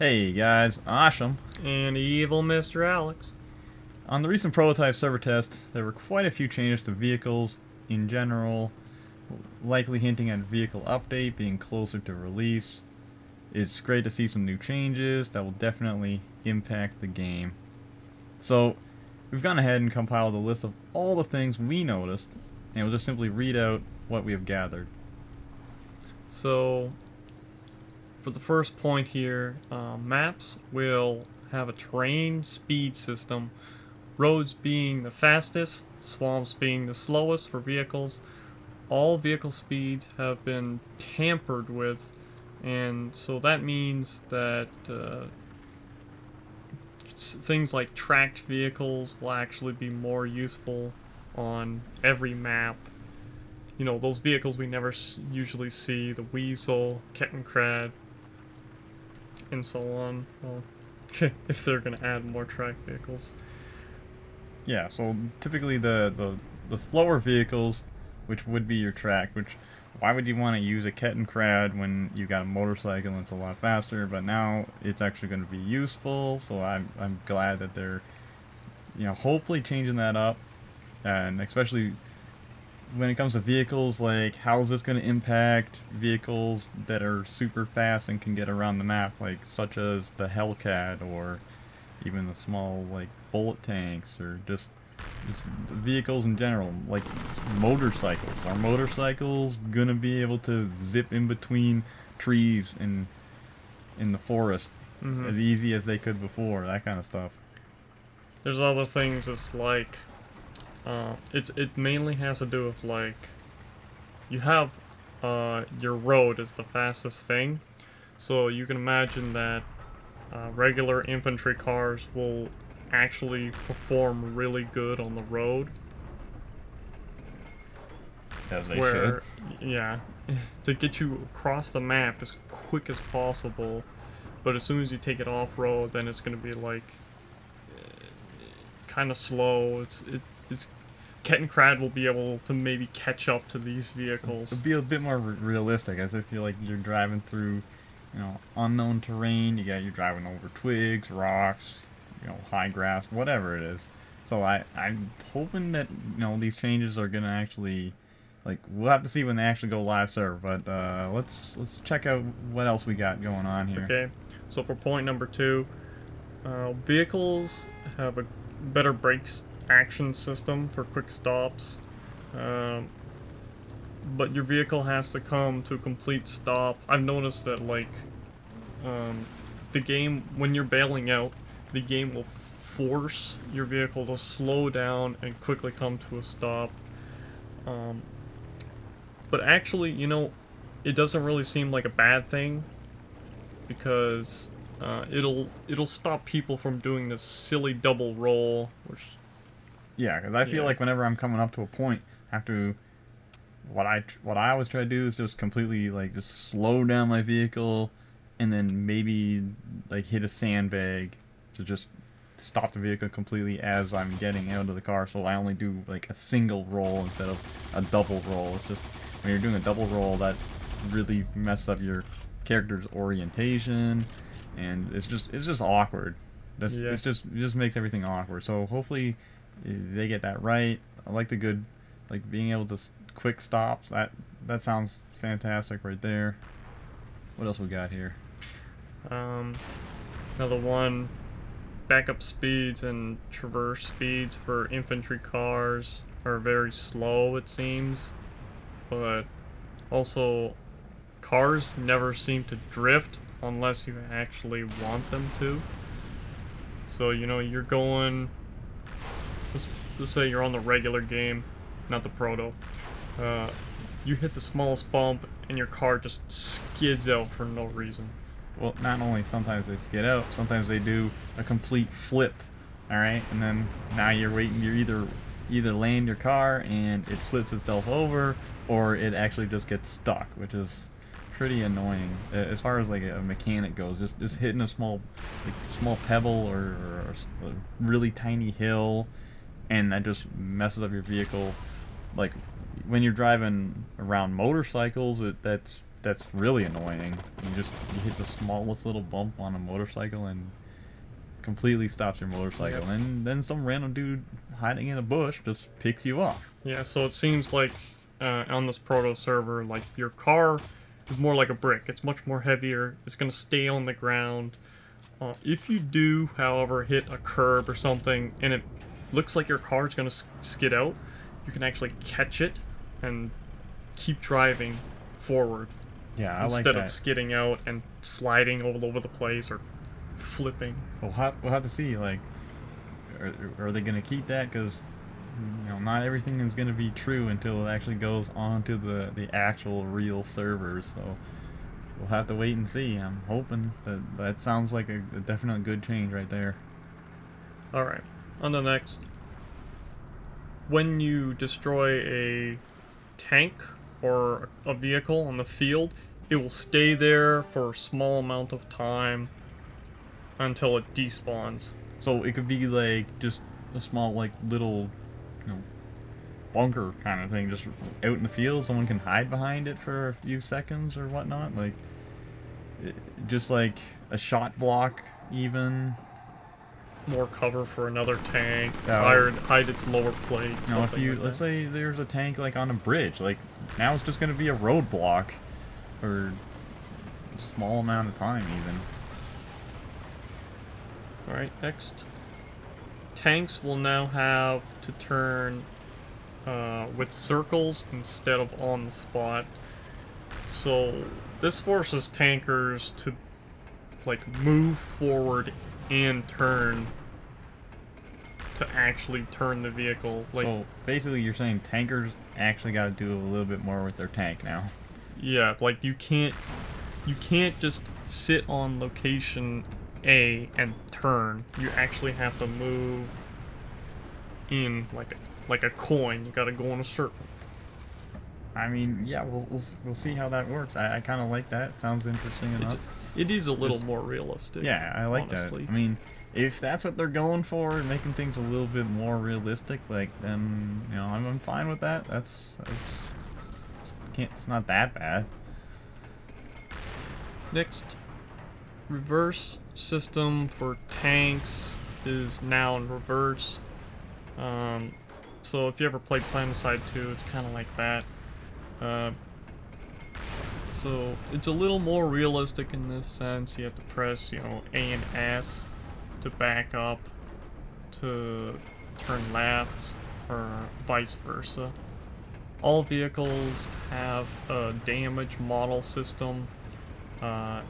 Hey guys, Asham. And evil Mr. Alex. On the recent prototype server test, there were quite a few changes to vehicles in general, likely hinting at vehicle update being closer to release. It's great to see some new changes that will definitely impact the game. So, we've gone ahead and compiled a list of all the things we noticed, and we'll just simply read out what we have gathered. So, for the first point here, maps will have a terrain speed system, roads being the fastest, swamps being the slowest for vehicles. All vehicle speeds have been tampered with, and so that means that things like tracked vehicles will actually be more useful on every map. You know, those vehicles we never usually see, the Weasel, Kettencrad, and so on. Well, if they're going to add more tracked vehicles. Yeah, so typically the slower vehicles, which would be your track, which why would you want to use a Kettencrad when you got a motorcycle and it's a lot faster? But now it's actually going to be useful, so I'm glad that they're, hopefully changing that up, and especially when it comes to vehicles, like how is this going to impact vehicles that are super fast and can get around the map, like such as the Hellcat or even the small like bullet tanks, or just vehicles in general, like motorcycles. Are motorcycles gonna be able to zip in between trees in the forest as easy as they could before? That kind of stuff. There's other things. It's like it mainly has to do with, like, you have your road is the fastest thing, so you can imagine that regular infantry cars will actually perform really good on the road. As they should. Yeah, to get you across the map as quick as possible, but as soon as you take it off-road, then it's going to be like kind of slow. It's Kettencrad will be able to maybe catch up to these vehicles. It'll be a bit more realistic, as if you're driving through, unknown terrain. You're driving over twigs, rocks, high grass, whatever it is. So I'm hoping that, these changes are gonna actually, like, we'll have to see when they actually go live server, but let's check out what else we got going on here. Okay, so for point number 2, vehicles have a better brakes action system for quick stops, but your vehicle has to come to a complete stop. I've noticed that, like, the game, when you're bailing out, the game will force your vehicle to slow down and quickly come to a stop. But actually, it doesn't really seem like a bad thing, because it'll stop people from doing this silly double roll, which... Yeah, because I feel like whenever I'm coming up to a point, I have to... What I always try to do is just completely, like, just slow down my vehicle, and then maybe, like, hit a sandbag to just stop the vehicle completely as I'm getting out of the car, so I only do, like, a single roll instead of a double roll. It's just, when you're doing a double roll, that really messes up your character's orientation, and it's just awkward. It just makes everything awkward. So hopefully they get that right. I like the good, like, being able to quick stops. That sounds fantastic right there. What else we got here? Another one, backup speeds and traverse speeds for infantry cars are very slow, it seems, but also cars never seem to drift unless you actually want them to. So, you're going, let's say you're on the regular game, not the proto. You hit the smallest bump and your car just skids out for no reason. Well, not only sometimes they skid out, sometimes they do a complete flip. Alright, and then now you're waiting, you're either land your car and it flips itself over, or it actually just gets stuck, which is pretty annoying. As far as, like, a mechanic goes, just hitting a small pebble or a really tiny hill, and that just messes up your vehicle. Like, when you're driving around motorcycles, that's that's really annoying. You hit the smallest little bump on a motorcycle and completely stops your motorcycle, Yep. and then some random dude hiding in a bush just picks you off. Yeah, so it seems like on this proto server, like your car is more like a brick. It's much more heavier. It's gonna stay on the ground. If you do, however, hit a curb or something, and it looks like your car is gonna skid out, you can actually catch it and keep driving forward. Yeah, I like instead that. of skidding out and sliding all over the place or flipping. We'll have to see. Like, are they gonna keep that? Because not everything is gonna be true until it actually goes onto the actual real servers. So we'll have to wait and see. I'm hoping that sounds like a definite good change right there. Alright, on the next. When you destroy a tank or a vehicle on the field, it will stay there for a small amount of time until it despawns. So it could be like just a small like little bunker kind of thing, just out in the field. Someone can hide behind it for a few seconds or whatnot, like just like a shot block even. More cover for another tank, Oh. hide its lower plate. If you like let's that. say there's a tank like on a bridge, like now it's just gonna be a roadblock for a small amount of time even. Alright, next. Tanks will now have to turn with circles instead of on the spot. So this forces tankers to like move forward and turn to actually turn the vehicle. Like, So basically you're saying tankers actually gotta do a little bit more with their tank now. yeah, like you can't just sit on location A and turn. You actually have to move in like a coin. You gotta go in a circle. I mean, yeah, we'll see how that works. I kind of like that. Sounds interesting enough. It is a little Just- more realistic. Yeah, I like honestly. that. I mean, if that's what they're going for, making things a little bit more realistic, like then I'm fine with that. It's not that bad. Next, reverse system for tanks is now in reverse. So if you ever played Planetside 2, it's kind of like that. So it's a little more realistic in this sense. You have to press, A and S to back up, to turn left, or vice versa. All vehicles have a damage model system. I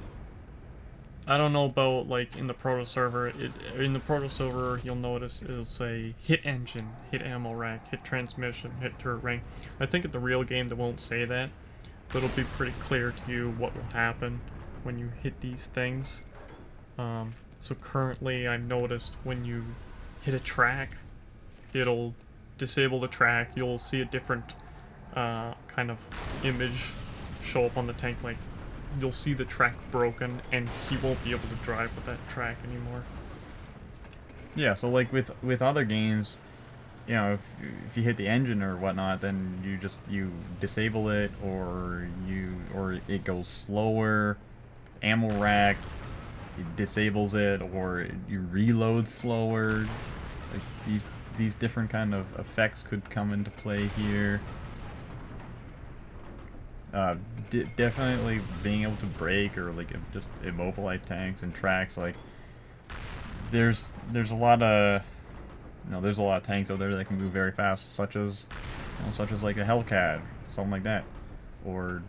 don't know about like in the proto server. In the proto server, you'll notice it'll say hit engine, hit ammo rack, hit transmission, hit turret ring. I think in the real game they won't say that, but it'll be pretty clear to you what will happen when you hit these things. So currently, I've noticed when you hit a track, it'll disable the track. You'll see a different kind of image show up on the tank, like you'll see the track broken and he won't be able to drive with that track anymore. Yeah, so like with other games, if you hit the engine or whatnot, then you disable it, or it goes slower. Ammo rack, it disables it, or you reload slower. Like these different kind of effects could come into play here. Definitely being able to brake or like just immobilize tanks and tracks. Like there's a lot of there's a lot of tanks out there that can move very fast, such as like a Hellcat, something like that, or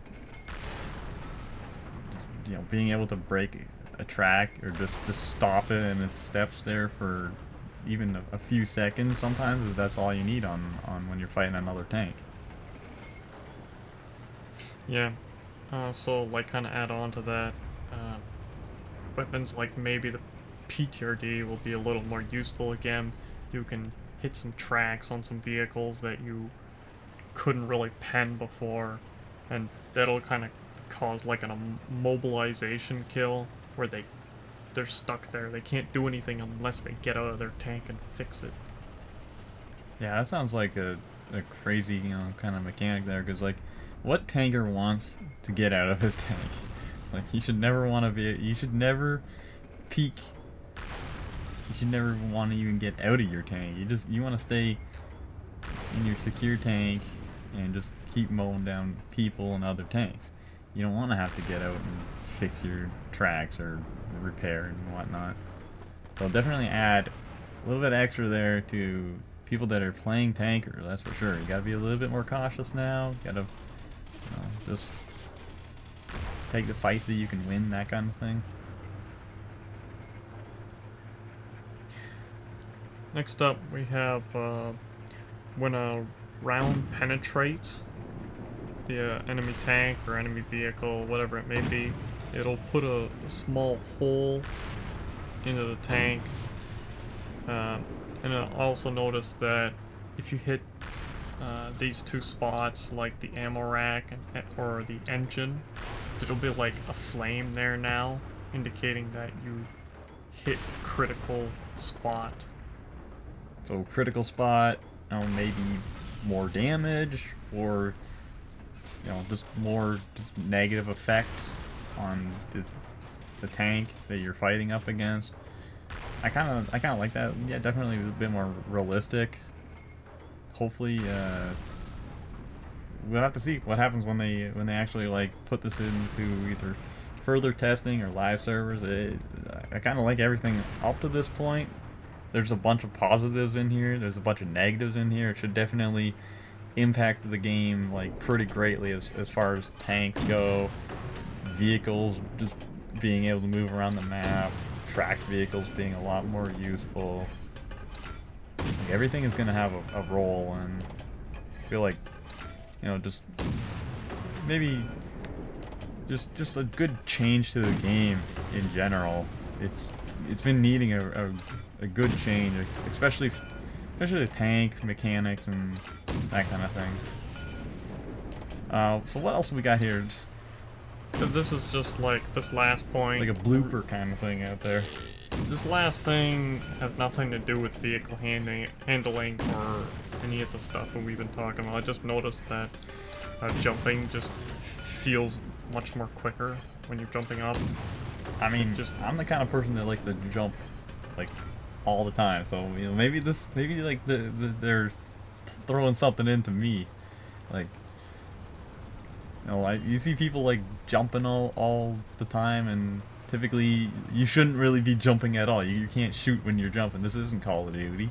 being able to brake a track or just stop it in its steps there for even a few seconds. Sometimes that's all you need on when you're fighting another tank. Yeah. So like kind of add on to that, weapons like maybe the PTRD will be a little more useful again. You can hit some tracks on some vehicles that you couldn't really pen before, and that'll kind of cause like a mobilization kill where they're stuck there. They can't do anything unless they get out of their tank and fix it. Yeah, that sounds like a crazy kind of mechanic there, because like what tanker wants to get out of his tank? Like, you should never want to be, you should never peek, you should never want to even get out of your tank. You want to stay in your secure tank and just keep mowing down people and other tanks. You don't want to have to get out and fix your tracks or repair and whatnot. So definitely add a little bit extra there to people that are playing tanker, that's for sure. You gotta be a little bit more cautious now. You gotta, just take the fights that you can win, that kind of thing. Next up, we have when a round penetrates the enemy tank or enemy vehicle, whatever it may be, it'll put a small hole into the tank. And I also noticed that if you hit these two spots, like the ammo rack or the engine, there'll be like a flame there now, indicating that you hit critical spot. So critical spot, maybe more damage, or just more negative effect on the tank that you're fighting up against. I kind of like that. Yeah, definitely a bit more realistic. Hopefully, we'll have to see what happens when they actually like put this into either further testing or live servers. I kind of like everything up to this point. There's a bunch of positives in here. There's a bunch of negatives in here. It should definitely impact the game like pretty greatly as far as tanks go, vehicles just being able to move around the map, tracked vehicles being a lot more useful. Like, everything is going to have a role, and I feel like, just maybe just a good change to the game in general. It's been needing a good change, especially the tank mechanics and that kind of thing. So what else we got here? This is just like this last point. Like a blooper kind of thing out there. This last thing has nothing to do with vehicle handling or any of the stuff that we've been talking about. I just noticed that jumping just feels much more quicker when you're jumping up. I mean, I'm the kind of person that likes to jump like all the time, so maybe like they're throwing something into me, like you see people like jumping all the time, and typically you shouldn't really be jumping at all. You can't shoot when you're jumping. This isn't Call of Duty.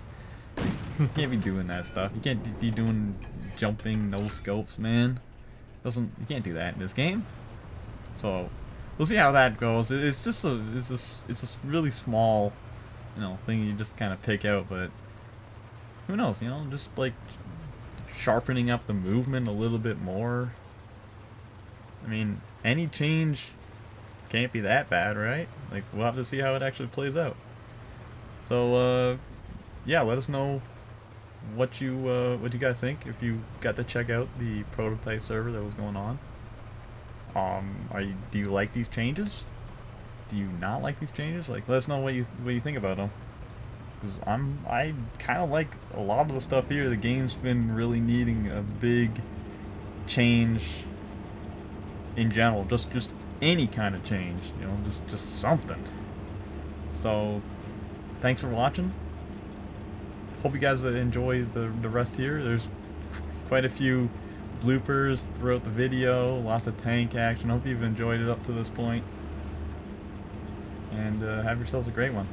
Like, you can't be doing that stuff. You can't be doing jumping no scopes, man. You can't do that in this game. So we'll see how that goes. It's just a really small, thing you just kind of pick out, but who knows? Just like sharpening up the movement a little bit more. I mean, any change can't be that bad, right? Like, we'll have to see how it actually plays out. So, yeah, let us know what you guys think if you got to check out the prototype server that was going on. Do you like these changes? Do you not like these changes? Like, let us know what you think about them. Because I kind of like a lot of the stuff here. The game's been really needing a big change in general. Just any kind of change, just something. So, thanks for watching. Hope you guys enjoy the rest here. There's quite a few bloopers throughout the video, lots of tank action. Hope you've enjoyed it up to this point. And have yourselves a great one.